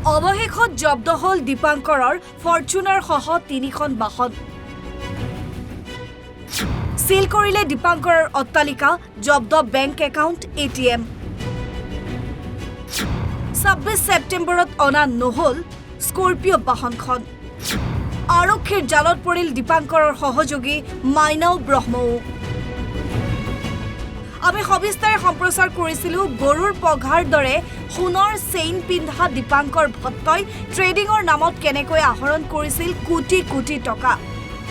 অৱশেষত জব্দ হল দীপাংকৰৰ ফৰ্চুনাৰ সহ ৩খন বাহন। সিল কৰিলে দীপাংকৰৰ অট্টালিকা, জব্দ বেংক একাউণ্ট, ATM। ২৬ ছেপ্টেম্বৰত অনা নহল স্কৰ্পিঅ' বাহনখন। আৰক্ষীৰ জালত পৰিল দীপাংকৰৰ সহযোগী মাইনাও ব্ৰহ্মও। আমি সবিস্তাৰে সম্প্ৰচাৰ কৰিছিলোঁ গৰুৰ পঘাৰ দৰে সোণৰ চেইন পিন্ধা দীপাংকৰ ভট্টই ট্ৰেডিঙৰ নামত কেনেকৈ আহৰণ কৰিছিল কোটি কোটি টকা।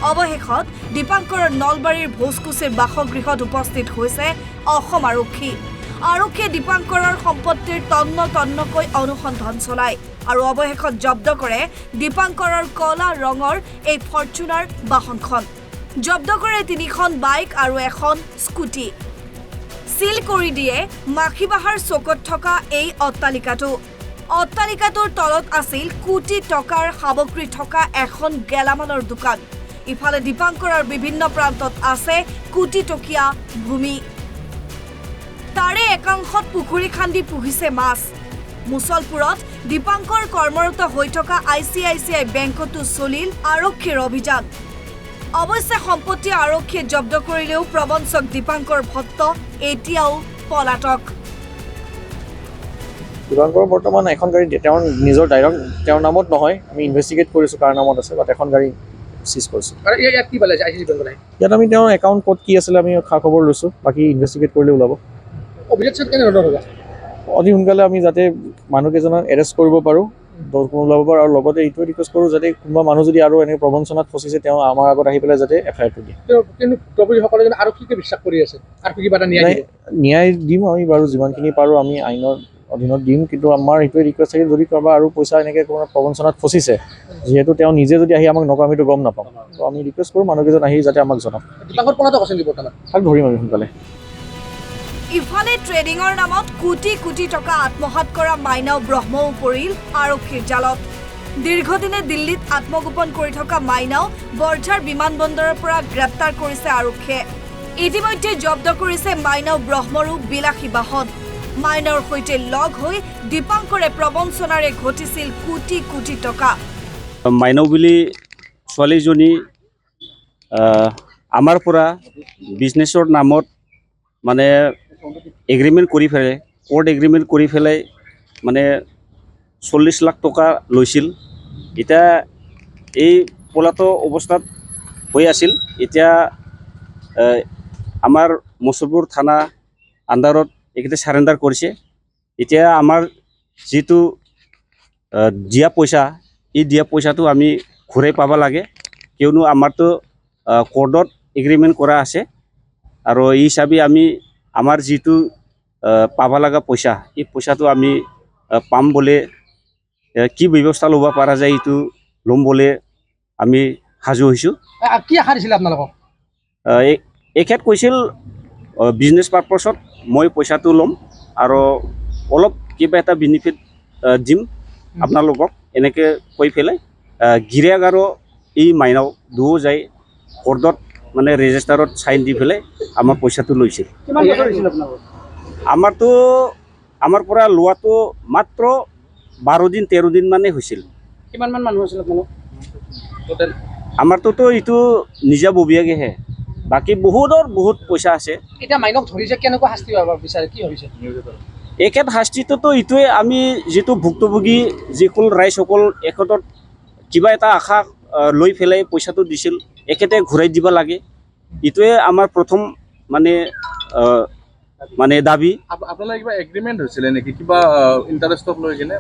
অৱশেষত দীপাংকৰৰ নলবাৰীৰ ভোজকুচিৰ বাসগৃহত উপস্থিত হৈছে অসম আৰক্ষী। আৰক্ষীয়ে দীপাংকৰৰ সম্পত্তিৰ তন্ন তন্নকৈ অনুসন্ধান চলায় আৰু অৱশেষত জব্দ কৰে দীপাংকৰৰ কলা ৰঙৰ এই ফৰ্চুনাৰ বাহনখন। জব্দ কৰে ৩খন বাইক আৰু এখন স্কুটি। সিল কৰি দিয়ে মাখিবাহাৰ চকত থকা এই অট্টালিকাটো। অট্টালিকাটোৰ তলত আছিল কোটি টকাৰ সামগ্ৰী থকা এখন গেলামালৰ দোকান। ইফালে দীপাংকৰৰ বিভিন্ন প্ৰান্তত আছে কোটি টকীয়া ভূমি। তাৰে একাংশত পুখুৰী খান্দি পুহিছে মাছ। মুছলপুৰত দীপাংকৰ কৰ্মৰত হৈ থকা ICICI বেংকতো চলিল আৰক্ষীৰ অভিযান। অৱশ্যে সম্পত্তি আৰক্ষীয়ে জব্দ কৰিলেও প্ৰবঞ্চক দীপাংকৰ ভট্ট এতিয়াও পলাতক। দীপাংকৰ বৰ্তমান এখন গাড়ী তেওঁৰ নিজৰ ডাইৰেক্ট তেওঁৰ নামত নহয়, আমি ইনভেষ্টিগেট কৰিছোঁ কাৰ নামত আছে, বাট এখন গাড়ী চিজ কৰিছোঁ। ইয়াত আমি তেওঁৰ একাউণ্ট ক'ত কি আছিলে আমি খা খবৰ লৈছোঁ, বাকী ইনভেষ্টিগেট কৰিলে ওলাব। অতি সোনকালে আমি যাতে মানুহকেইজনক এৰেষ্ট কৰিব পাৰোঁ, ওলাব পাৰোঁ, আৰু লগতে এইটোৱে ৰিকুৱেষ্ট কৰোঁ যাতে কোনোবা মানুহ যদি আৰু এনে প্ৰবঞ্চনাত ফচিছে তেওঁ আমাৰ আগত আহি পেলাই যাতে FIR-টো দিয়ে। ন্যায় দিম আমি বাৰু, যিমানখিনি পাৰোঁ আমি আইনৰ অধীনত দিম, কিন্তু আমাৰ এইটোৱে ৰিকুৱেষ্ট থাকে যদি কাৰোবাৰ আৰু পইচা এনেকৈ কোনো প্ৰবঞ্চনাত ফচিছে, যিহেতু তেওঁ নিজে যদি আহি আমাক নকয় আমিতো গম নাপাম, তো আমি ৰিকুৱেষ্ট কৰোঁ মানুহকেইজন আহি যাতে আমাক জনাওক। তাক ধৰিম আমি সোনকালে। ইফালে ট্ৰেডিঙৰ নামত কোটি কোটি টকা আত্মসাৎ কৰা মাইনাও ব্ৰহ্মও পৰিল আৰক্ষীৰ জালত। দীৰ্ঘদিনে দিল্লীত আত্মগোপন কৰি থকা মাইনাও বৰঝাৰ বিমানবন্দৰৰ পৰা গ্ৰেপ্তাৰ কৰিছে আৰক্ষীয়ে। ইতিমধ্যে জব্দ কৰিছে মাইনাও ব্ৰহ্মৰো বিলাসী বাহন। মাইনাৰ সৈতে লগ হৈ দীপাংকৰে প্ৰবঞ্চনাৰে ঘটিছিল কোটি কোটি টকা। মাইনাও বুলি ছোৱালীজনী আমাৰ পৰা বিজনেছৰ নামত মানে এগ্ৰিমেণ্ট কৰি পেলাই, কোৰ্ট এগ্ৰিমেণ্ট কৰি পেলাই মানে 40 লাখ টকা লৈছিল। এতিয়া এই পলাতক অৱস্থাত হৈ আছিল। এতিয়া আমাৰ মুছলপুৰ থানা আণ্ডাৰত এইকেইটা চাৰেণ্ডাৰ কৰিছে। এতিয়া আমাৰ যিটো দিয়া পইচা, এই দিয়া পইচাটো আমি ঘূৰাই পাব লাগে, কিয়নো আমাৰতো কোৰ্টত এগ্ৰিমেণ্ট কৰা আছে, আৰু এই হিচাপে আমি আমাৰ যিটো পাব লগা পইচা, এই পইচাটো আমি পাম বুলি কি ব্যৱস্থা ল'ব পৰা যায় এইটো ল'ম বুলি আমি সাজু হৈছোঁ। কি আশা দিছিলে আপোনালোকক? এখেত কৈছিল বিজনেছ পাৰপাছত মই পইচাটো ল'ম আৰু অলপ কিবা এটা বেনিফিট দিম আপোনালোকক, এনেকৈ কৈ পেলাই গিৰিয়েক আৰু এই মাইনাও দুয়ো যায় কোৰ্টত মানে ৰেজিষ্টাৰত চাইন দি পেলাই আমাৰ পইচাটো লৈছিল। আমাৰতো আমাৰ পৰা লোৱাটো মাত্ৰ 12 দিন 13 দিন মানে হৈছিল। কিমানমান মানুহ আছিল আপোনালোক টোটেল? আমাৰটোতো এইটো নিজাববীয়াকৈহে, বাকী বহুত পইচা আছে। এতিয়া মাইনক ধৰিছে, কেনেকুৱা শাস্তি পাব বিচাৰে, কি ভাবিছে? একেত শাস্তিটোতো এইটোৱে, আমি যিটো ভুক্তভোগী যিসকল ৰাইজসকল এখেতত কিবা এটা আশা লৈ পেলাই পইচাটো দিছিল, এখেতে ঘূৰাই দিব লাগে। এইটোৱে আমাৰ প্ৰথম মানে দাবী। আপোনালোকৰ কিবা এগ্ৰিমেণ্ট হৈছিলে নেকি, কিবা ইণ্টাৰেষ্টক লৈ কিনে?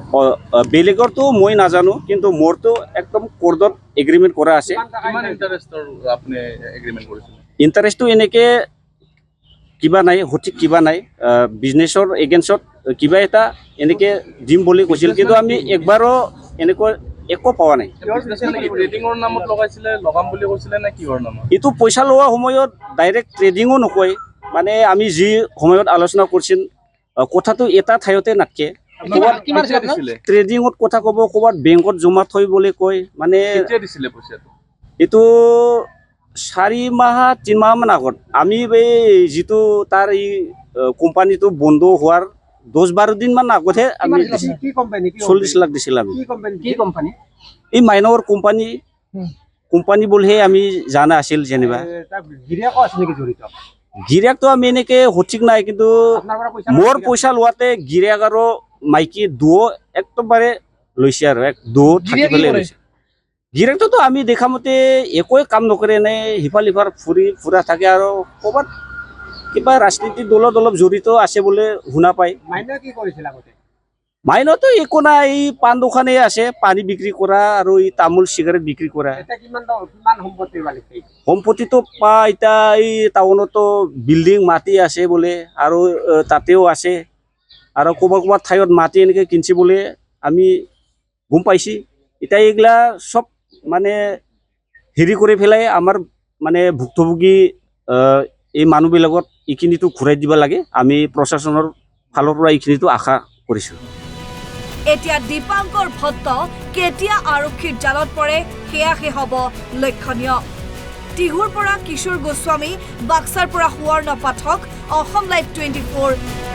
বেলেগৰতো মই নাজানো, কিন্তু মোৰতো একদম কোৰ্টত এগ্ৰিমেণ্ট কৰা আছে। কিমান ইণ্টাৰেষ্টৰ আপুনি এগ্ৰিমেণ্ট কৰিছিলে? ইণ্টাৰেষ্টটো এনেকৈ কিবা নাই, সঠিক কিবা নাই। বিজনেছৰ এগেইনষ্টত কিবা এটা এনেকৈ দিম বুলি কৈছিল, কিন্তু আমি একবাৰো এনেকুৱা একো পোৱা নাই। ট্ৰেডিঙৰ নামত লগাইছিলে, লগাম বুলি কৈছিলে নে কিহৰ নামত? এইটো পইচা লোৱা সময়ত ডাইৰেক্ট ট্ৰেডিঙো নকয়, মানে আমি যি সময়ত আলোচনা কৰিছিল কথাটো এটা ঠাইতে নাথাকে। ট্ৰেডিঙত কথা ক'ব, ক'ৰবাত বেংকত জমা থৈ বুলি কয়। মানে দিছিলে পইচাটো? এইটো 4 মাহ 3 মাহমান আগত আমি এই যিটো তাৰ এই কোম্পানীটো বন্ধ হোৱাৰ 10-12 দিনমান আগতহে আমি কি কোম্পানী 40 লাখ দিছিল আমি কি কোম্পানী এই মাইনর কোম্পানী বুলিহে আমি জানা আছিল যেনিবা গিৰিয়াকো আছে নেকি জড়িত গিৰিয়াকটো আমি এনেকে সঠিক নাই কিন্তু আপোনাৰ পৰা পইচা মোৰ পইচা লোৱাতে গিৰিয়াক আৰু মাইকী দুও একদমবাৰে লৈছে আৰু এক দুও থাকি গিৰিয়াক কি পেলাই কৰে? লৈছে গিৰিয়াকটোতো আমি দেখা মতে একোৱে কাম নকৰে এনে সিফাল সিফাল ফুৰা থাকে আৰু ক'ৰবাত কিবা ৰাজনীতি দলত অলপ জড়িত আছে বোলে শুনা পায় মাইনা কি কৰিছিল আগতে মাইনতো একো নাই এই পাণ দোকানে আছে পানী বিক্ৰী কৰা আৰু এই তামোল চিগাৰেট বিক্ৰী কৰা এতিয়া কিমান সম্পত্তিৰ মালিক সম্পত্তিটো এতিয়া এই টাউনতো বিল্ডিং মাটি আছে বোলে আৰু তাতেও আছে আৰু ক'ৰবাত ঠাইত মাটি এনেকৈ কিনিছে বোলে আমি গম পাইছি এতিয়া এইগিলা চব মানে হেৰি কৰি পেলাই আমাৰ মানে ভুক্তভোগী এই মানুহবিলাকত এইখিনিতো ঘূৰাই দিব লাগে আমি প্ৰশাসনৰ ফালৰ পৰা এইখিনিতো আশা কৰিছোঁ এতিয়া দীপাংকৰ ভট্ট কেতিয়া আৰক্ষীৰ জালত পৰে সেয়াহে হ'ব লক্ষণীয় টিহুৰ পৰা কিশোৰ গোস্বামী বাক্সাৰ পৰা সুৱৰ্ণ পাঠক অসম লাইভ 24